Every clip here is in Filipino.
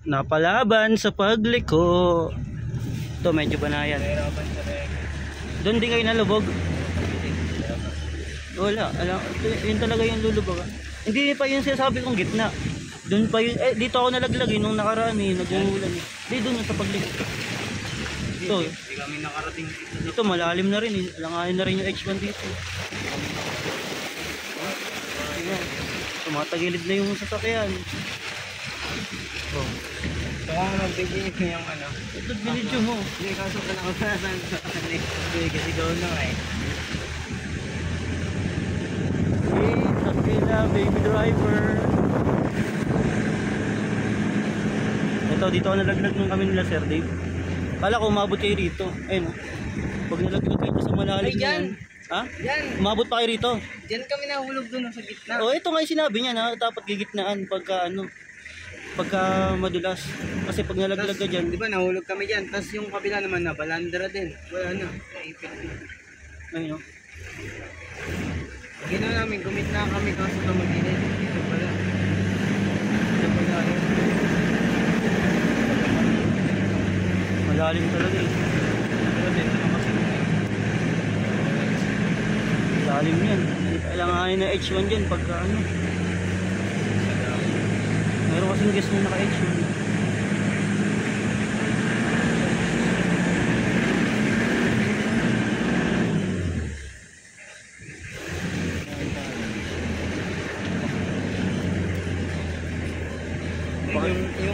Napalaban sa pagliko. Ito medyo banayan. Doon din kayo nalubog. Wala, alam, yun talaga yung lulubog. Hindi pa yung sinasabi kong gitna. Doon pa yun, dito ako nalaglag nung nakaraan nag-uulan Di doon sa pagliko. Ito, hindi kami nakarating dito. Dito malalim na rin alanganin na rin yung H1 dito. Tumatagilid na yung sasakyan. Oh. Kaya magbigay ko yung ano. Ito binidyo mo. Hindi, kaso ka na kapasan sa kanil. Kasi gawin na nga Hey, sakila, baby driver. Ito, dito ako nalaglag nung kami nila Sir Dave. Kala ko umabot kayo rito. Ayun, pag nalaglag kayo sa malalim na yan. Ha? Yan. Umabot pa kayo rito. Diyan kami nahulog doon sa gitna. Oh, ito nga yung sinabi niya na dapat gigitnaan pagka madulas. Kasi pag nalaglag ka dyan. Di ba nahulog kami dyan. Tapos yung kabila naman na balandra din. Wala na. Naipit na. Ayun o. Ginawa namin, gumitna kami kaso na mag-init. Dito pala. Dito pala. Malalim talaga eh. Pero dito na kasi. Malalim yan. Kailanganin na H1 dyan pagka ano. Meron kasing guest na naka H1.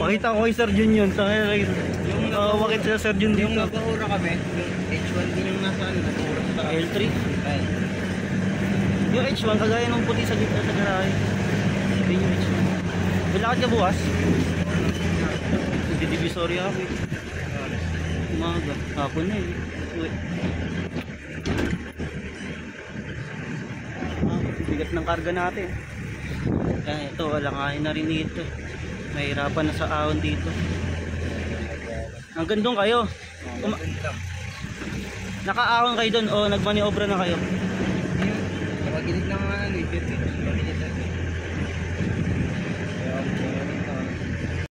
Pakita ko kay Sir Jun yun. Bakit sila Sir Jun dito? Yung nagpahura kami, yung H1 din yung nasa ano, nagpahura sa taas. L3? Yung H1 kagaya ng puti sa gitna sa garahe. Yun yung H1. Bilakad ka bukas? Hindi divisory ako eh. Umaga. Hapon na eh. Uy. Bigat ng karga natin. Yan ito, walangain na rin dito. Mahirapan na sa ahon dito. Hanggang doon kayo. Naka-ahon kayo doon o nagmaniobra na kayo?